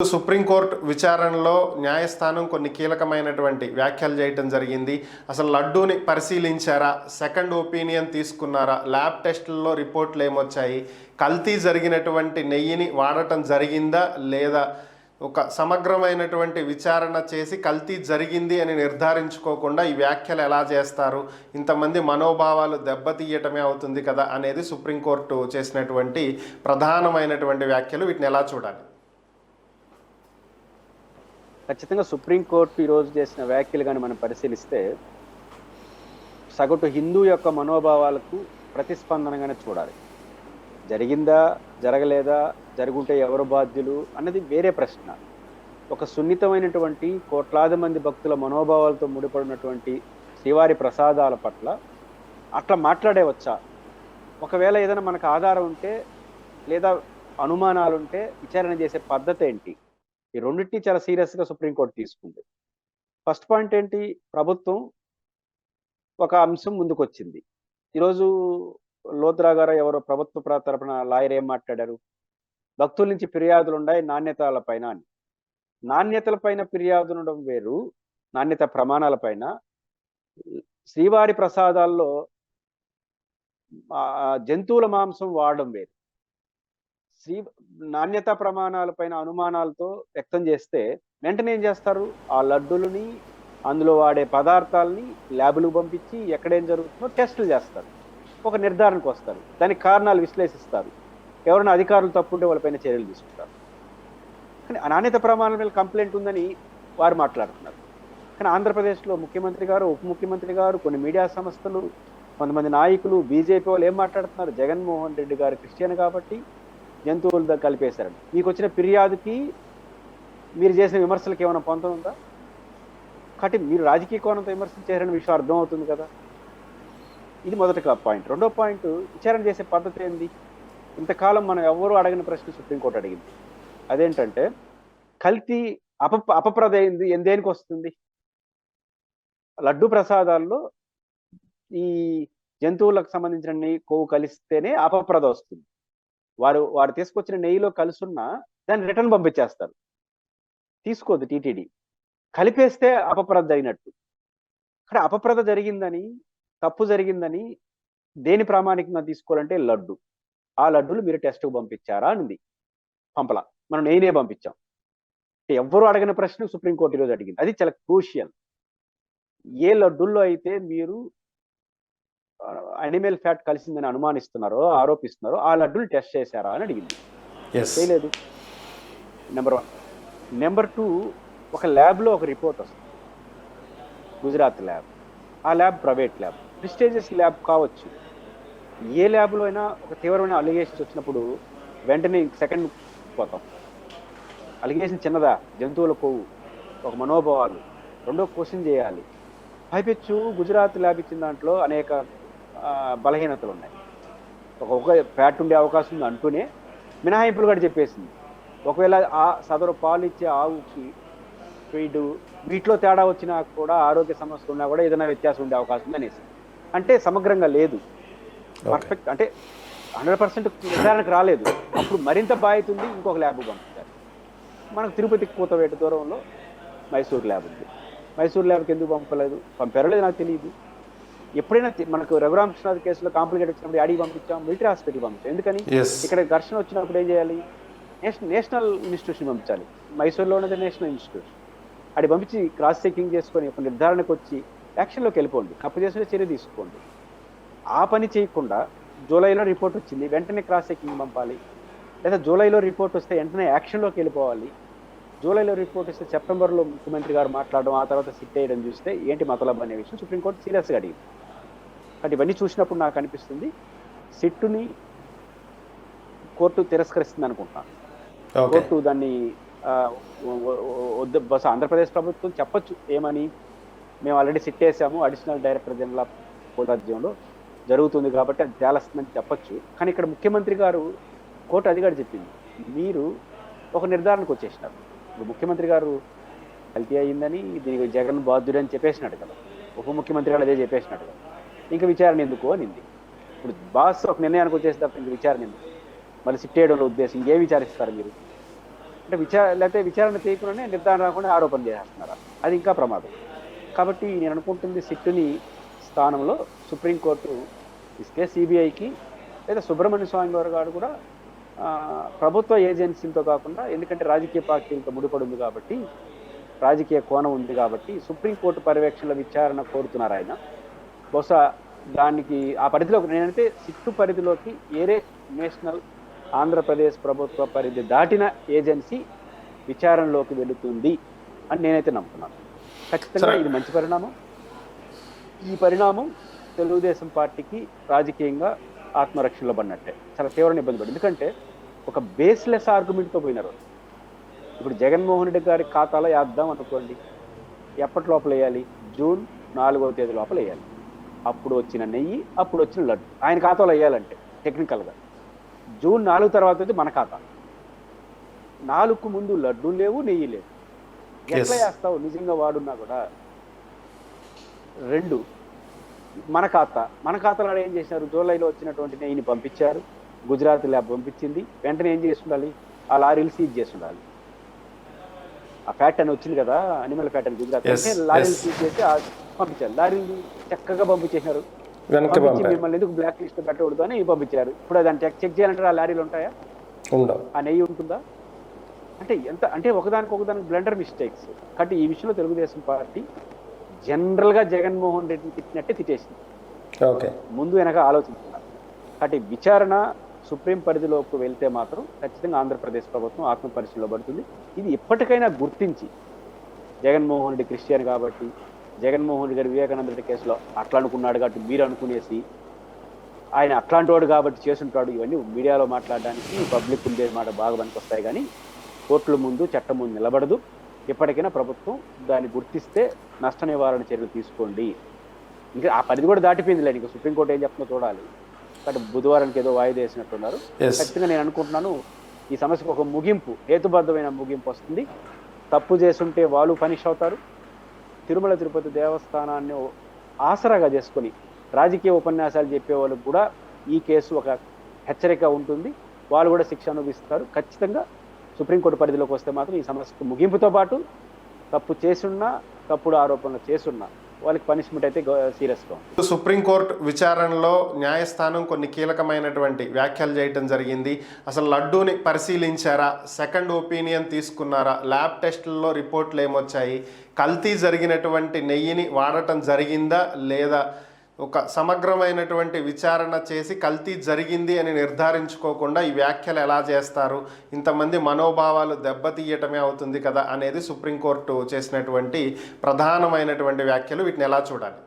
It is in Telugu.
సుప్రీంకోర్టు విచారణలో న్యాయస్థానం కొన్ని కీలకమైనటువంటి వ్యాఖ్యలు చేయటం జరిగింది. అసలు లడ్డూని పరిశీలించారా, సెకండ్ ఒపీనియన్ తీసుకున్నారా, ల్యాబ్ టెస్టుల్లో రిపోర్ట్లు ఏమొచ్చాయి, కల్తీ జరిగినటువంటి నెయ్యిని వాడటం జరిగిందా లేదా, ఒక సమగ్రమైనటువంటి విచారణ చేసి కల్తీ జరిగింది అని నిర్ధారించుకోకుండా ఈ వ్యాఖ్యలు ఎలా చేస్తారు, ఇంతమంది మనోభావాలు దెబ్బతీయటమే అవుతుంది కదా అనేది సుప్రీంకోర్టు చేసినటువంటి ప్రధానమైనటువంటి వ్యాఖ్యలు. వీటిని ఎలా చూడాలి? ఖచ్చితంగా సుప్రీంకోర్టు ఈరోజు చేసిన వ్యాఖ్యలు కానీ మనం పరిశీలిస్తే సగటు హిందూ యొక్క మనోభావాలకు ప్రతిస్పందనగానే చూడాలి. జరిగిందా, జరగలేదా, జరుగుంటే ఎవరు బాధ్యులు అన్నది వేరే ప్రశ్న. ఒక సున్నితమైనటువంటి కోట్లాది మంది భక్తుల మనోభావాలతో ముడిపడినటువంటి శ్రీవారి ప్రసాదాల పట్ల అట్లా మాట్లాడేవచ్చా? ఒకవేళ ఏదైనా మనకు ఆధారం ఉంటే లేదా అనుమానాలుంటే విచారణ చేసే పద్ధతి ఏంటి? ఈ రెండింటినీ చాలా సీరియస్గా సుప్రీంకోర్టు తీసుకుంది. ఫస్ట్ పాయింట్ ఏంటి? ప్రభుత్వం ఒక అంశం ముందుకు వచ్చింది. ఈరోజు లోత్రా గారు ఎవరో ప్రభుత్వ తరపున లాయర్ ఏం మాట్లాడారు? భక్తుల నుంచి ఫిర్యాదులు ఉన్నాయి నాణ్యతల పైన అని. నాణ్యతల పైన ఫిర్యాదులు ఉండడం వేరు, నాణ్యత ప్రమాణాల పైన. శ్రీవారి ప్రసాదాల్లో జంతువుల మాంసం వాడడం వేరు. నాణ్యత ప్రమాణాలపైన అనుమానాలతో వ్యక్తం చేస్తే వెంటనే ఏం చేస్తారు? ఆ లడ్డులని, అందులో వాడే పదార్థాలని ల్యాబులకు పంపించి ఎక్కడేం జరుగుతుందో టెస్టులు చేస్తారు, ఒక నిర్ధారణకు వస్తారు, దానికి కారణాలు విశ్లేషిస్తారు. ఎవరైనా అధికారులు తప్పుంటే వాళ్ళపైన చర్యలు తీసుకుంటారు. కానీ నాణ్యత ప్రమాణాల మీద కంప్లైంట్ ఉందని వారు మాట్లాడుతున్నారు. కానీ ఆంధ్రప్రదేశ్లో ముఖ్యమంత్రి గారు, ఉప ముఖ్యమంత్రి గారు, కొన్ని మీడియా సంస్థలు, కొంతమంది నాయకులు, బీజేపీ వాళ్ళు ఏం మాట్లాడుతున్నారు? జగన్మోహన్ రెడ్డి గారు క్రిస్టియన్ కాబట్టి జంతువులతో కలిపేశారండి. మీకు వచ్చిన ఫిర్యాదుకి మీరు చేసిన విమర్శలకు ఏమైనా పొంతం ఉందా? కాబట్టి మీరు రాజకీయ కోణంతో విమర్శించారని విషయం అర్థమవుతుంది కదా. ఇది మొదటి పాయింట్. రెండో పాయింట్, విచారణ చేసే పద్ధతి ఏంది? ఇంతకాలం మనం ఎవరు అడగని ప్రశ్న సుప్రీంకోర్టు అడిగింది. అదేంటంటే, కల్తీ అపప్రద దేనికి వస్తుంది? లడ్డు ప్రసాదాల్లో ఈ జంతువులకు సంబంధించిన నెయ్యి, కొవ్వు కలిస్తేనే అపప్రద వస్తుంది. వారు తీసుకొచ్చిన నెయ్యిలో కలుసున్నా దాన్ని రిటర్న్ పంపించేస్తారు, తీసుకోదు టీటీడీ. కలిపేస్తే అపప్రద జరిగినట్టు. అక్కడ అపప్రద జరిగిందని, తప్పు జరిగిందని దేని ప్రామాణికంగా తీసుకోవాలంటే లడ్డు. ఆ లడ్డులు మీరు టెస్ట్కు పంపించారా అనింది. పంపలా, మనం నెయ్యినే పంపించాం. ఎవ్వరూ అడగని ప్రశ్న సుప్రీంకోర్టు ఈరోజు అడిగింది. అది చాలా క్రూషియల్. ఏ లడ్డుల్లో అయితే మీరు అనిమల్ ఫ్యాట్ కలిసిందని అనుమానిస్తున్నారో, ఆరోపిస్తున్నారో, ఆ లడ్డులు టెస్ట్ చేశారా అని అడిగింది. చేయలేదు. నెంబర్ 1. నెంబర్ 2, ఒక ల్యాబ్లో ఒక రిపోర్ట్ వస్తుంది, గుజరాత్ ల్యాబ్. ఆ lab private lab, prestigious lab కావచ్చు. ఏ ల్యాబ్లో అయినా ఒక తీవ్రమైన అలిగేషన్స్ వచ్చినప్పుడు వెంటనే సెకండ్ పోతాం. అలిగేషన్ చిన్నదా, జంతువుల కొవ్వు, ఒక మనోభావాలు, రెండో క్వశ్చన్ చేయాలి. పైపెచ్చు గుజరాత్ ల్యాబ్ ఇచ్చిన దాంట్లో అనేక బలహీనతలు ఉన్నాయి. ఒక ఫ్యాట్ ఉండే అవకాశం ఉంది అంటూనే మినహాయింపులు కూడా చెప్పేసింది. ఒకవేళ ఆ సదరు పాలు ఇచ్చే ఆవుకి ఫీడ్ వీటిలో తేడా వచ్చినా కూడా, ఆరోగ్య సమస్యలు ఉన్నా కూడా ఏదైనా వ్యత్యాసం ఉండే అవకాశం ఉంది అనేసి. అంటే సమగ్రంగా లేదు, పర్ఫెక్ట్, అంటే 100% నిర్ధారణకు రాలేదు. అప్పుడు మరింత బాధ్యత ఉంది, ఇంకొక ల్యాబ్ పంపించారు. మనకు తిరుపతికి కూతవేట దూరంలో మైసూర్ ల్యాబ్ ఉంది. మైసూర్ ల్యాబ్కి ఎందుకు పంపారో లేదు నాకు తెలియదు. ఎప్పుడైనా మనకు రఘురామకృష్ణాథ్ కేసులో కాంప్లికేట్ వచ్చినప్పుడు అడిగి పంపించాం, మిలిటరీ హాస్పిటల్కి పంపించాం. ఎందుకని? ఇక్కడ ఘర్షణ వచ్చినప్పుడు ఏం చేయాలి? నేషనల్ ఇన్స్టిట్యూషన్ పంపించాలి. మైసూర్లో ఉన్నది నేషనల్ ఇన్స్టిట్యూషన్. అడి పంపించి క్రాస్ చెకింగ్ చేసుకొని ఒక నిర్ధారణకు వచ్చి యాక్షన్లోకి వెళ్ళిపోండి, కప్పు చేసిన చర్య తీసుకోండి. ఆ పని చేయకుండా జూలైలో రిపోర్ట్ వచ్చింది, వెంటనే క్రాస్ చెకింగ్ పంపాలి. లేదా జూలైలో రిపోర్ట్ వస్తే వెంటనే యాక్షన్లోకి వెళ్ళిపోవాలి. జూలైలో రిపోర్ట్ వస్తే సెప్టెంబర్లో ముఖ్యమంత్రి గారు మాట్లాడడం, ఆ తర్వాత సిట్ వేయడం చూస్తే ఏంటి మతలబ్ అనే విషయం సుప్రీంకోర్టు సీరియస్గా అడిగింది. అంటే ఇవన్నీ చూసినప్పుడు నాకు అనిపిస్తుంది సిట్టుని కోర్టు తిరస్కరిస్తుంది అనుకుంటున్నాను. కోర్టు దాన్ని బస్ ఆంధ్రప్రదేశ్ ప్రభుత్వం చెప్పొచ్చు ఏమని, మేము ఆల్రెడీ సిట్ వేసాము, additional director general of police జరుగుతుంది కాబట్టి అది తేలస్తుందని చెప్పొచ్చు. కానీ ఇక్కడ ముఖ్యమంత్రి గారు, కోర్టు అధికారి చెప్పింది, మీరు ఒక నిర్ధారణకు వచ్చేసినారు. ఇప్పుడు ముఖ్యమంత్రి గారు కల్తీ అయ్యిందని, దీనికి జగన్ బాధ్యుడు అని చెప్పేసినట్టు కదా, ఉప ముఖ్యమంత్రి గారు అదే చెప్పేసినట్టు కదా, ఇంకా విచారణ ఎందుకు అనింది. ఇప్పుడు బాస్ ఒక నిర్ణయానికి వచ్చేసి తప్ప ఇంక విచారణ ఎందుకు? మళ్ళీ సిట్ వేయడంలో ఉద్దేశం ఇంకేం విచారిస్తారు మీరు? అంటే లేకపోతే విచారణ చేయకుండానే నిర్ధారణ రాకుండా ఆరోపణ చేస్తున్నారు. అది ఇంకా ప్రమాదం. కాబట్టి నేను అనుకుంటుంది సిట్టుని స్థానంలో సుప్రీంకోర్టు ఇస్తే సిబిఐకి లేదా సుబ్రహ్మణ్య స్వామి గారు కూడా ప్రభుత్వ ఏజెన్సీలతో కాకుండా, ఎందుకంటే రాజకీయ పార్టీలతో ముడిపడి ఉంది కాబట్టి, రాజకీయ కోణం ఉంది కాబట్టి సుప్రీంకోర్టు పర్యవేక్షణలో విచారణ కోరుతున్నారు ఆయన. బహుశా దానికి ఆ పరిధిలోకి, నేనైతే సిట్టు పరిధిలోకి ఏరే నేషనల్ ఆంధ్రప్రదేశ్ ప్రభుత్వ పరిధి దాటిన ఏజెన్సీ విచారణలోకి వెళుతుంది అని నేనైతే నమ్ముతున్నాను. ఖచ్చితంగా ఇది మంచి పరిణామం. ఈ పరిణామం తెలుగుదేశం పార్టీకి రాజకీయంగా ఆత్మరక్షణలో పడినట్టే, చాలా తీవ్రమైన ఇబ్బంది పడింది. ఎందుకంటే ఒక బేస్లెస్ ఆర్గ్యుమెంట్తో పోయినారు. ఇప్పుడు జగన్మోహన్ రెడ్డి గారి ఖాతాలో వేద్దాం అనుకోండి, ఎప్పటి లోపల వేయాలి? జూన్ 4వ తేదీ లోపల వేయాలి. అప్పుడు వచ్చిన నెయ్యి, అప్పుడు వచ్చిన లడ్డు ఆయన ఖాతాలో వేయాలంటే టెక్నికల్గా జూన్ 4 తర్వాత అయితే మన ఖాతా. 4కు ముందు లడ్డు లేవు, నెయ్యి లేవు. ఎట్లా వేస్తావు నిజంగా వాడున్నా కూడా? 2 మన ఖాతాలో ఏం చేసినారు? జూలైలో వచ్చినటువంటి నెయ్యిని పంపించారు, గుజరాత్ ల్యాబ్ పంపించింది. వెంటనే ఏం చేసి ఉండాలి? ఆ లారీలు సీజ్ చేసి ఉండాలి. ఆ ఫ్యాట్ అని వచ్చింది కదా, అనిమల్ ఫ్యాట్ అని గుజరాత్, లారీలు సీజ్ చేసి పంపించారు. లారీలు చక్కగా పంపించేసినారు. మిమ్మల్ని ఎందుకు బ్లాక్ లిస్ట్ పెట్టకూడదు అని పంపించారు. ఇప్పుడు దాన్ని చెక్ చేయాలంటే ఆ లారీలు ఉంటాయా? ఆ నెయ్యి ఉంటుందా? అంటే అంటే ఒకదానికి బ్లెండర్ మిస్టేక్స్. కాబట్టి ఈ విషయంలో తెలుగుదేశం పార్టీ జనరల్గా జగన్మోహన్ రెడ్డిని తిట్టినట్టే తిట్టేసింది. ముందు వెనక ఆలోచించుకున్నారు. కాబట్టి విచారణ సుప్రీం పరిధిలోకి వెళ్తే మాత్రం ఖచ్చితంగా ఆంధ్రప్రదేశ్ ప్రభుత్వం ఆత్మపరిశీలనలో పడుతుంది. ఇది ఎప్పటికైనా గుర్తించి, జగన్మోహన్ రెడ్డి క్రిస్టియన్ కాబట్టి, జగన్మోహన్ రెడ్డి గారు వివేకానంద రెడ్డి కేసులో అట్లా అనుకున్నాడు కాబట్టి మీరు అనుకునేసి, ఆయన అట్లాంటి వాడు కాబట్టి చేసుంటాడు, ఇవన్నీ మీడియాలో మాట్లాడడానికి పబ్లిక్ ఉండే మాట బాగా పనికొస్తాయి. కానీ కోర్టుల ముందు, చట్టం ముందు నిలబడదు. ఎప్పటికైనా ప్రభుత్వం దాన్ని గుర్తిస్తే నష్ట నివారణ చర్యలు తీసుకోండి. ఇంకా ఆ పరిధి కూడా దాటిపోయింది. ఇంకా సుప్రీంకోర్టు ఏం చెప్తుందో చూడాలి. కాబట్టి బుధవారానికి ఏదో వాయిదా వేసినట్టున్నారు. ఖచ్చితంగా నేను అనుకుంటున్నాను ఈ సమస్యకు ఒక ముగింపు, హేతుబద్ధమైన ముగింపు వస్తుంది. తప్పు చేసుంటే వాళ్ళు పనిష్ అవుతారు. తిరుమల తిరుపతి దేవస్థానాన్ని ఆసరాగా చేసుకొని రాజకీయ ఉపన్యాసాలు చెప్పే వాళ్ళకు కూడా ఈ కేసు ఒక హెచ్చరిక ఉంటుంది. వాళ్ళు కూడా శిక్ష అనుభవిస్తారు. ఖచ్చితంగా సుప్రీంకోర్టు పరిధిలోకి వస్తే మాత్రం ఈ సమస్యకు ముగింపుతో పాటు తప్పు చేసున్నా, తప్పుడు ఆరోపణలు చేసున్నా వాళ్ళకి పనిష్మెంట్ అయితే సీరియస్గా ఉంటుంది. సుప్రీంకోర్టు విచారణలో న్యాయస్థానం కొన్ని కీలకమైనటువంటి వ్యాఖ్యలు చేయడం జరిగింది. అసలు లడ్డూని పరిశీలించారా? సెకండ్ ఒపీనియన్ తీసుకున్నారా? ల్యాబ్ టెస్టుల్లో రిపోర్ట్లు ఏమొచ్చాయి? కల్తీ జరిగినటువంటి నెయ్యిని వాడటం జరిగిందా లేదా? ఒక సమగ్రమైనటువంటి విచారణ చేసి కల్తీ జరిగింది అని నిర్ధారించుకోకుండా ఈ వ్యాఖ్యలు ఎలా చేస్తారు? ఇంతమంది మనోభావాలు దెబ్బతీయటమే అవుతుంది కదా అనేది సుప్రీంకోర్టు చేసినటువంటి ప్రధానమైనటువంటి వ్యాఖ్యలు. వీటిని ఎలా చూడాలి?